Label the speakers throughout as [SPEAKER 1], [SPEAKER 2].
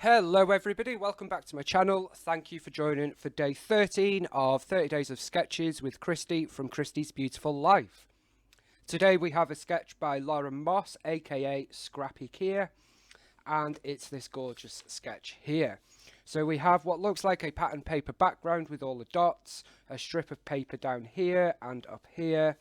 [SPEAKER 1] Hello everybody, welcome back to my channel. Thank you for joining for day 13 of 30 Days of Sketches with Christy from Christy's Beautiful Life. Today we have a sketch by Lauren Moss, aka Scrappy Kia, and it's this gorgeous sketch here. So we have what looks like a pattern paper background with all the dots, a strip of paper down here and up here,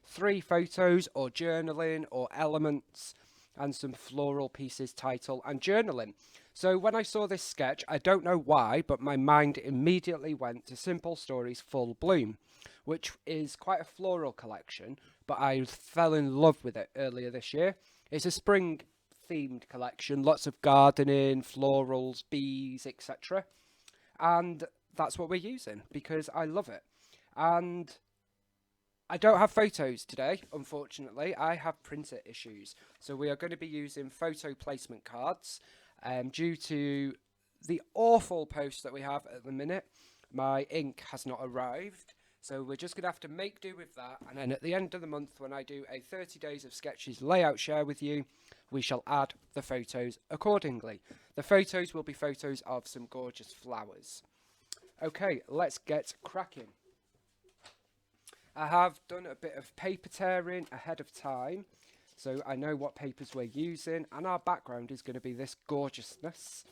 [SPEAKER 1] 3 photos or journaling or elements, and some floral pieces, title and journaling. So when I saw this sketch, I don't know why, but my mind immediately went to Simple Stories Full Bloom, which is quite a floral collection, but I fell in love with it earlier this year. It's a spring themed collection, lots of gardening, florals, bees, etc. And that's what we're using because I love it. And I don't have photos today, unfortunately. I have printer issues. So we are going to be using photo placement cards. Due to the awful post that we have at the minute, my ink has not arrived. So we're just going to have to make do with that. And then at the end of the month, when I do a 30 Days of Sketches layout share with you, we shall add the photos accordingly. The photos will be photos of some gorgeous flowers. Okay, let's get cracking. I have done a bit of paper tearing ahead of time, so I know what papers we're using, and our background is going to be this gorgeousness,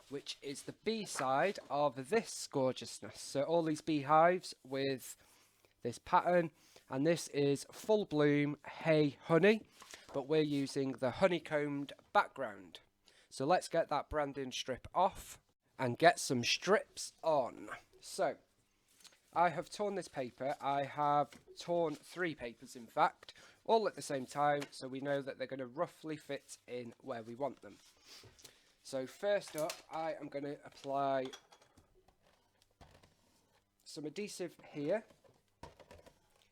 [SPEAKER 1] which is the bee side of this gorgeousness. So all these beehives with this pattern, and this is Full Bloom Hey Honey, but we're using the honeycombed background. So let's get that branding strip off and get some strips on. So I have torn this paper. I have torn 3 papers, in fact, all at the same time, so we know that they're going to roughly fit in where we want them. So first up, I am going to apply some adhesive here,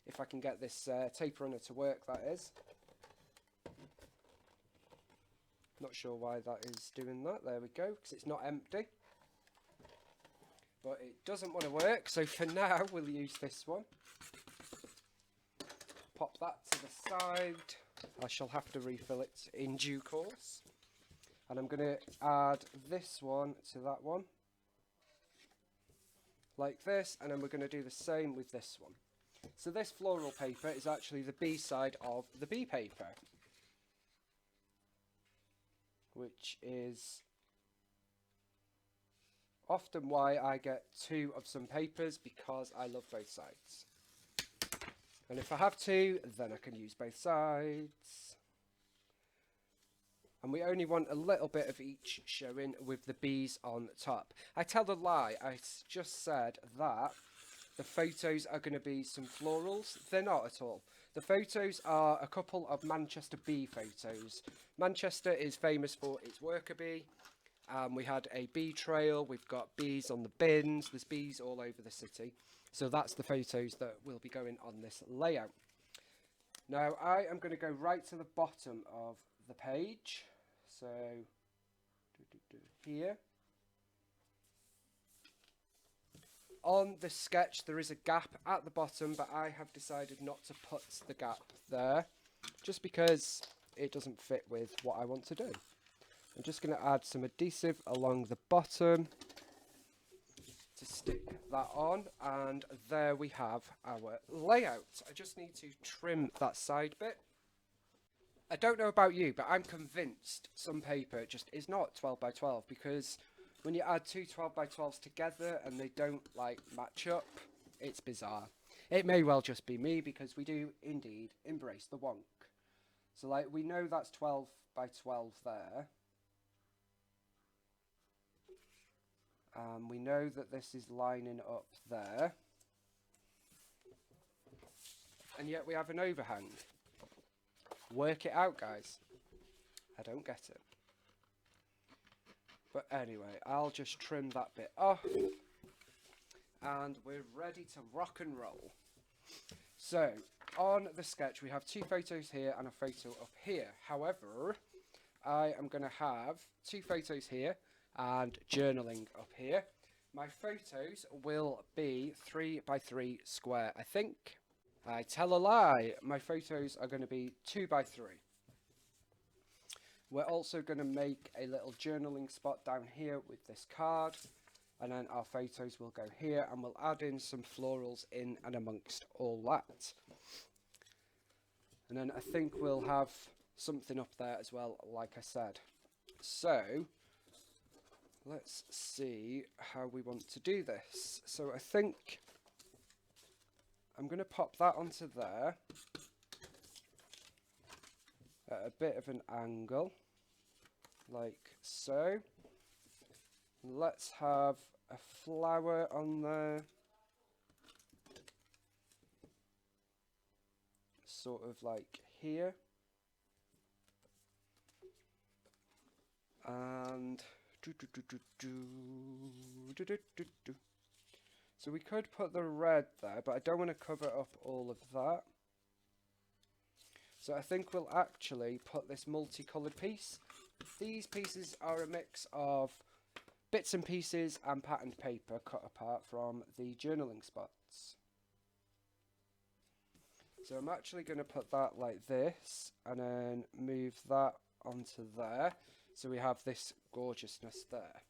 [SPEAKER 1] if I can get this tape runner to work, that is. Not sure why that is doing that. There we go, because it's not empty. But it doesn't want to work, so for now we'll use this one. Pop that to the side. I shall have to refill it in due course. And I'm going to add this one to that one, like this, and then we're going to do the same with this one. So this floral paper is actually the bee side of the bee paper, which is often why I get 2 of some papers, because I love both sides. And if I have to, then I can use both sides. And we only want a little bit of each showing with the bees on top. I tell a lie, I just said that the photos are going to be some florals. They're not at all. The photos are a couple of Manchester bee photos. Manchester is famous for its worker bee. We had a bee trail, we've got bees on the bins, there's bees all over the city. So that's the photos that will be going on this layout. Now I am going to go right to the bottom of the page. So here. On the sketch there is a gap at the bottom, but I have decided not to put the gap there, just because it doesn't fit with what I want to do. I'm just going to add some adhesive along the bottom to stick that on, and there we have our layout. I just need to trim that side bit. I don't know about you, but I'm convinced some paper just is not 12 by 12, because when you add 2 12 by 12s together and they don't match up, it's bizarre. It may well just be me, because we do indeed embrace the wonk. So we know that's 12 by 12 there. We know that this is lining up there, and yet we have an overhang. Work it out, guys. I don't get it. But anyway, I'll just trim that bit off, and we're ready to rock and roll. So on the sketch we have 2 photos here and a photo up here. However, I am going to have 2 photos here and journaling up here. My photos will be 3 by 3 square, I think. I tell a lie, my photos are going to be 2 by 3. We're also going to make a little journaling spot down here with this card, and then our photos will go here, and we'll add in some florals in and amongst all that. And then I think we'll have something up there as well, like I said. So let's see how we want to do this. So I think I'm going to pop that onto there at a bit of an angle, like so. Let's have a flower on there, sort of like here. And so we could put the red there, but I don't want to cover up all of that. So I think we'll actually put this multicolored piece. These pieces are a mix of bits and pieces and patterned paper cut apart from the journaling spots. So I'm actually going to put that like this and then move that onto there. So we have this gorgeousness there.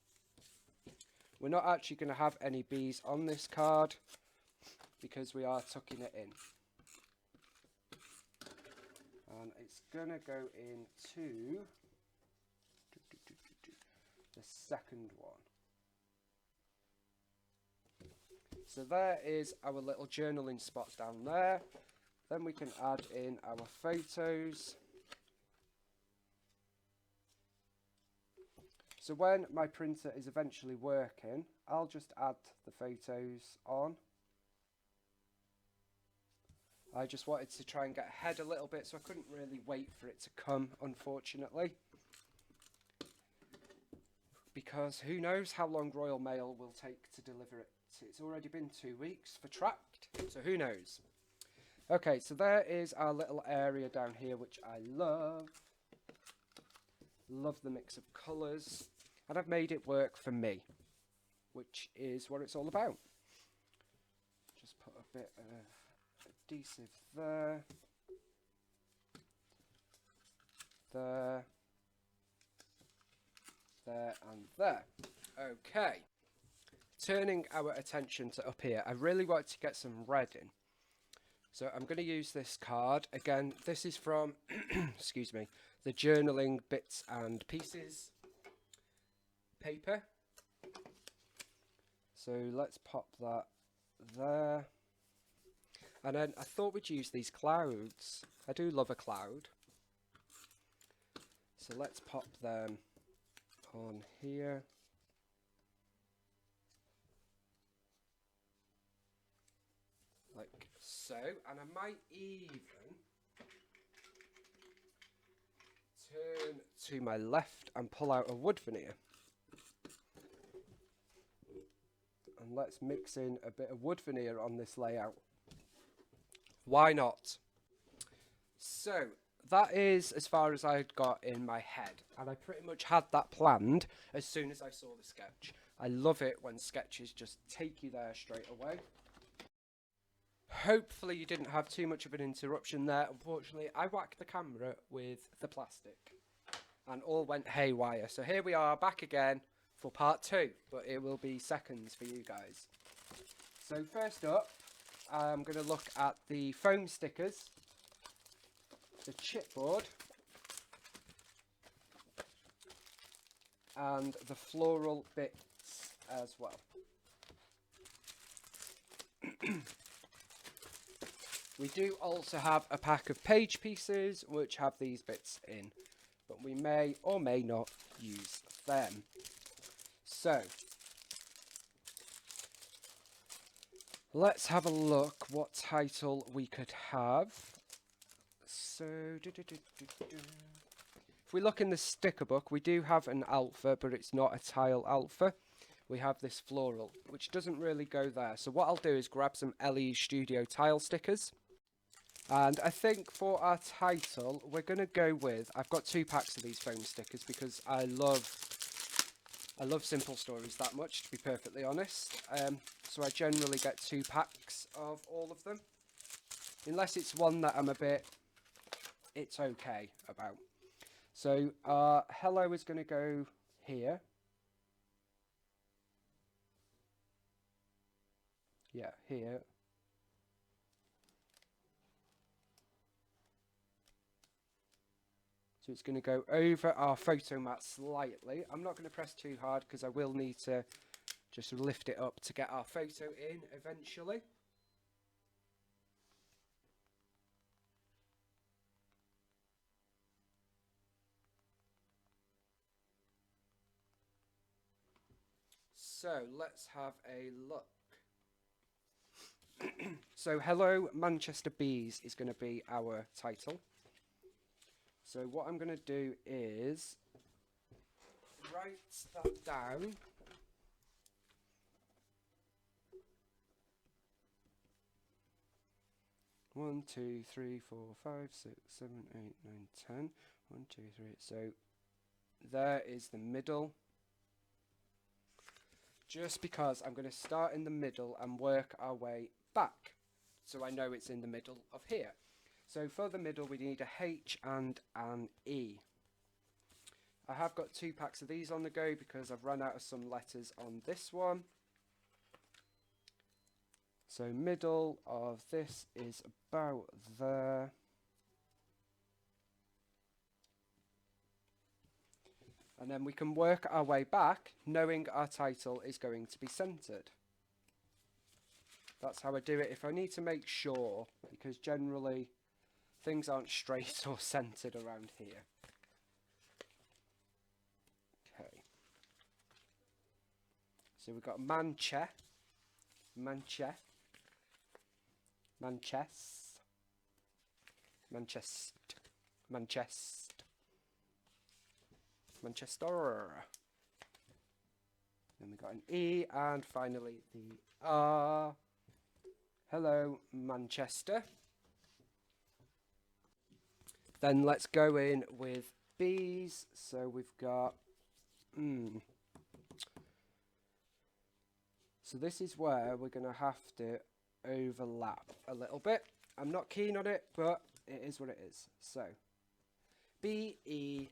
[SPEAKER 1] We're not actually going to have any bees on this card because we are tucking it in. And it's going to go into the second one. So there is our little journaling spot down there. Then we can add in our photos. So when my printer is eventually working, I'll just add the photos on. I just wanted to try and get ahead a little bit, so I couldn't really wait for it to come, unfortunately. Because who knows how long Royal Mail will take to deliver it. It's already been 2 weeks for tracked, so who knows. Okay, so there is our little area down here, which I love. Love the mix of colours. And I've made it work for me, which is what it's all about. Just put a bit of adhesive there. There. There and there. Okay. Turning our attention to up here, I really want to get some red in. So I'm going to use this card. Again, this is from, excuse me, the journaling bits and pieces paper. So let's pop that there. And then I thought we'd use these clouds. I do love a cloud. So let's pop them on here. Like so. And I might even turn to my left and pull out a wood veneer. And let's mix in a bit of wood veneer on this layout. Why not? So that is as far as I'd got in my head, and I pretty much had that planned as soon as I saw the sketch. I love it when sketches just take you there straight away. Hopefully you didn't have too much of an interruption there. Unfortunately, I whacked the camera with the plastic and all went haywire. So here we are back again for part 2, but it will be seconds for you guys. So first up, I'm going to look at the foam stickers, the chipboard, and the floral bits as well. We do also have a pack of page pieces which have these bits in, but we may or may not use them. So let's have a look what title we could have. So if we look in the sticker book, we do have an alpha, but it's not a tile alpha. We have this floral, which doesn't really go there. So what I'll do is grab some LE Studio tile stickers. And I think for our title, we're going to go with, I've got 2 packs of these foam stickers because I love simple stories that much, to be perfectly honest. So I generally get 2 packs of all of them. Unless it's one that I'm a bit, it's okay about. So hello is going to go here. Yeah, here. So it's going to go over our photo mat slightly. I'm not going to press too hard because I will need to just lift it up to get our photo in eventually. So let's have a look. So Hello Manchester Bees is going to be our title. So what I'm going to do is write that down. One, two, three, four, 5, 6, 7, 8, 9, 10. 1, 2, 3. So there is the middle. Just because I'm going to start in the middle and work our way back. So I know it's in the middle of here. So for the middle we need a H and an E. I have got 2 packs of these on the go because I've run out of some letters on this one. So middle of this is about there. And then we can work our way back knowing our title is going to be centered. That's how I do it if I need to make sure, because generally things aren't straight or centered around here. Okay. So we've got Manchester, Manchester, Then we got an E, and finally the R. Hello, Manchester. Then let's go in with B's. So we've got... So this is where we're going to have to overlap a little bit. I'm not keen on it, but it is what it is. So, B-E...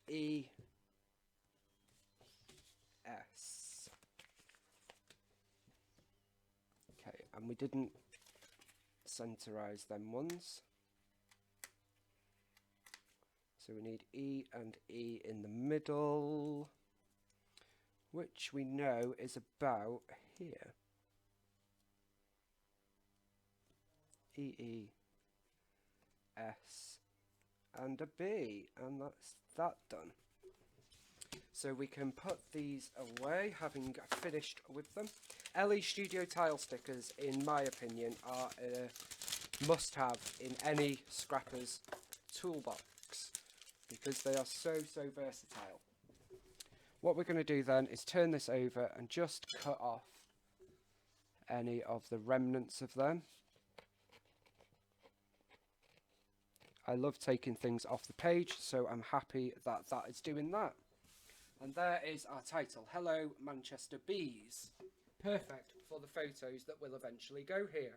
[SPEAKER 1] E S. Okay, and we didn't centerize them ones. So we need E and E in the middle, which we know is about here. E, E, S, and a B, and that's that done. So we can put these away, having finished with them. LE Studio tile stickers, in my opinion, are a must-have in any scrapper's toolbox, because they are so versatile. What we're going to do then is turn this over and just cut off any of the remnants of them. I love taking things off the page, so I'm happy that that is doing that. And there is our title, Hello Manchester Bees. Perfect for the photos that will eventually go here.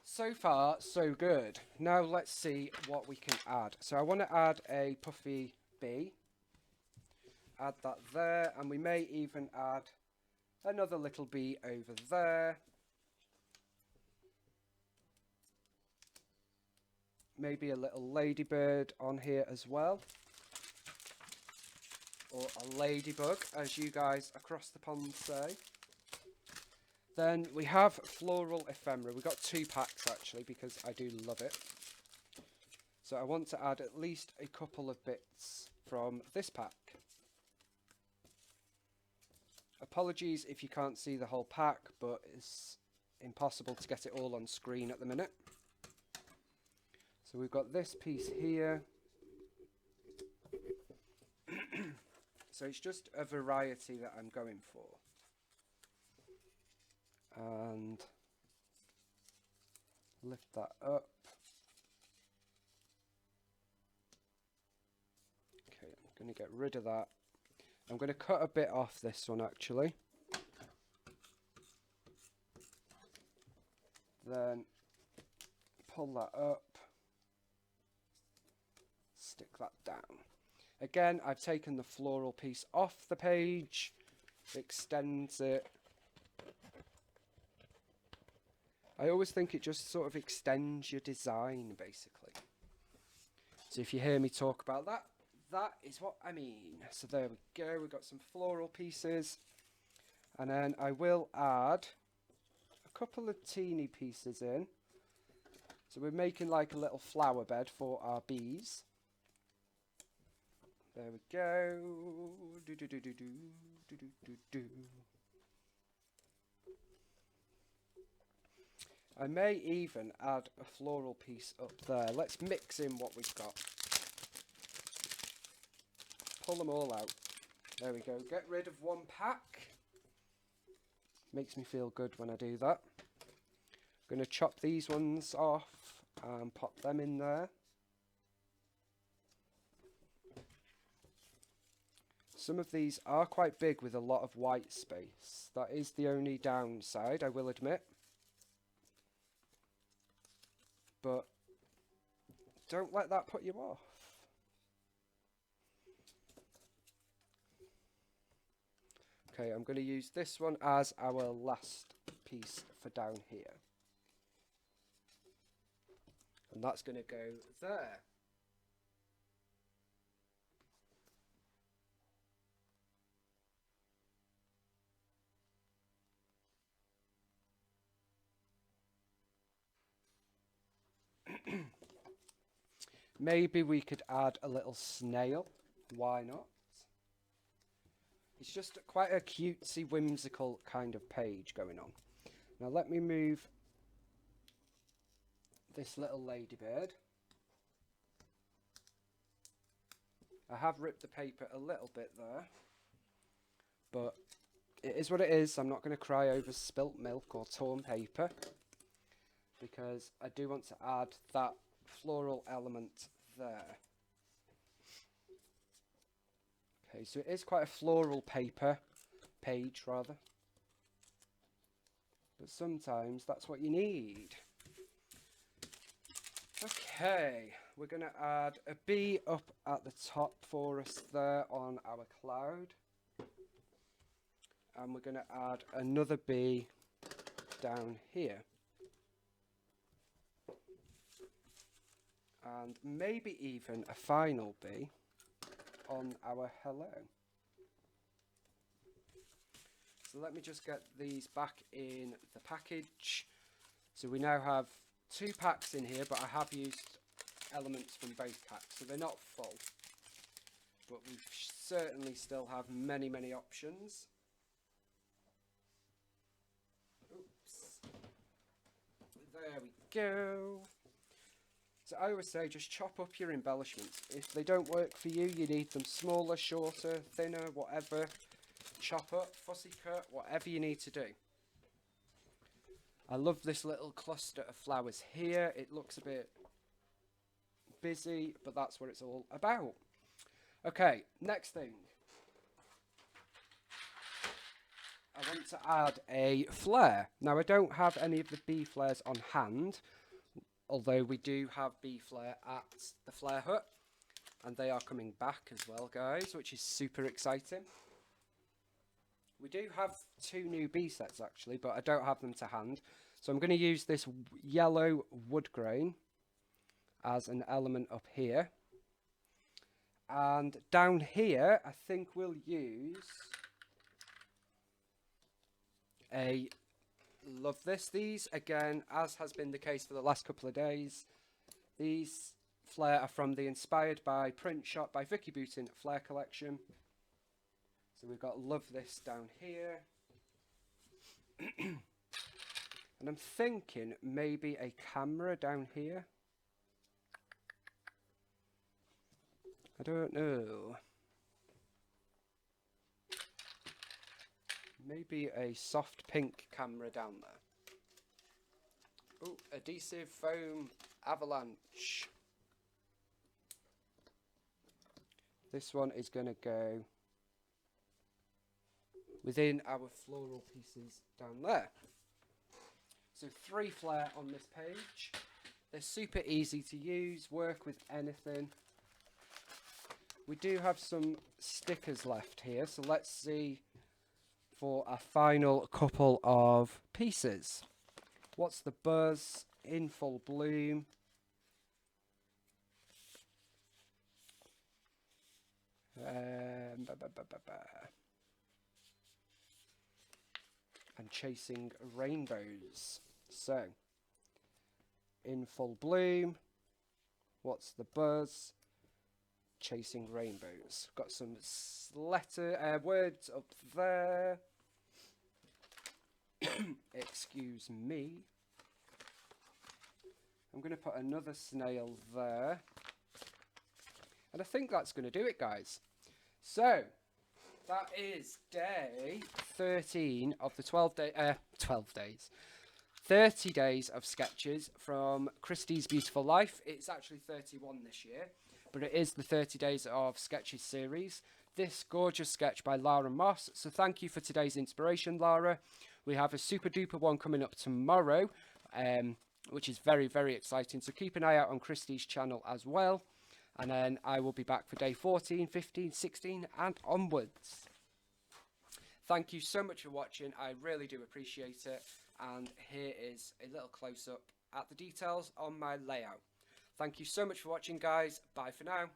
[SPEAKER 1] So far, so good. Now let's see what we can add. So I want to add a puffy bee. Add that there, and we may even add another little bee over there. Maybe a little ladybird on here as well. Or a ladybug, as you guys across the pond say. Then we have floral ephemera. We've got 2 packs actually, because I do love it. So I want to add at least a couple of bits from this pack. Apologies if you can't see the whole pack, but it's impossible to get it all on screen at the minute. So we've got this piece here. So it's just a variety that I'm going for. And lift that up. Okay, I'm going to get rid of that. I'm going to cut a bit off this one actually. Then pull that up, stick that down. Again, I've taken the floral piece off the page, extends it. I always think it just sort of extends your design, basically. So if you hear me talk about that, that is what I mean. So there we go, we've got some floral pieces. And then I will add a couple of teeny pieces in. So we're making like a little flower bed for our bees. There we go. Do, do, do, do, do, do, do, do, do. I may even add a floral piece up there. Let's mix in what we've got. Pull them all out. There we go. Get rid of one pack. Makes me feel good when I do that. I'm going to chop these ones off and pop them in there. Some of these are quite big with a lot of white space. That is the only downside, I will admit. But don't let that put you off. Okay, I'm going to use this one as our last piece for down here. And that's going to go there. Maybe we could add a little snail. Why not? It's just quite a cutesy, whimsical kind of page going on. Now let me move this little ladybird. I have ripped the paper a little bit there, but it is what it is. I'm not going to cry over spilt milk or torn paper, because I do want to add that floral element there. Okay, so it is quite a floral page rather. But sometimes that's what you need. Okay, we're going to add a bee up at the top for us there on our cloud. And we're going to add another bee down here. And maybe even a final bee on our hello. So let me just get these back in the package. So we now have 2 packs in here, but I have used elements from both packs, so they're not full. But we certainly still have many, many options. Oops. There we go. So I always say just chop up your embellishments. If they don't work for you, you need them smaller, shorter, thinner, whatever. Chop up, fussy cut, whatever you need to do. I love this little cluster of flowers here. It looks a bit busy, but that's what it's all about. Okay, next thing. I want to add a flare. Now I don't have any of the bee flares on hand, although we do have bee flare at the Flare Hut, and they are coming back as well, guys, which is super exciting. We do have 2 new bee sets actually, but I don't have them to hand. So I'm going to use this yellow wood grain as an element up here. And down here, I think we'll use a... Love this. These, again, as has been the case for the last couple of days, these flare are from the Inspired by Print Shop by Vicky Bootin Flare collection. So we've got Love This down here. And I'm thinking maybe a camera down here. I don't know. Maybe a soft pink camera down there. Oh, adhesive foam avalanche. This one is going to go within our floral pieces down there. So 3 flare on this page. They're super easy to use, work with anything. We do have some stickers left here, so let's see for a final couple of pieces. What's the Buzz? In Full Bloom. And Chasing Rainbows. So, In Full Bloom. What's the Buzz? Chasing Rainbows. Got some words up there. Excuse me. I'm going to put another snail there. And I think that's going to do it, guys. So, that is day 13 of the 30 days of sketches from Christie's Beautiful Life. It's actually 31 this year, but it is the 30 days of sketches series. This gorgeous sketch by Lara Moss. So thank you for today's inspiration, Lara. We have a super duper one coming up tomorrow, which is very, very exciting. So keep an eye out on Christie's channel as well. And then I will be back for day 14, 15, 16 and onwards. Thank you so much for watching. I really do appreciate it. And here is a little close-up at the details on my layout. Thank you so much for watching, guys. Bye for now.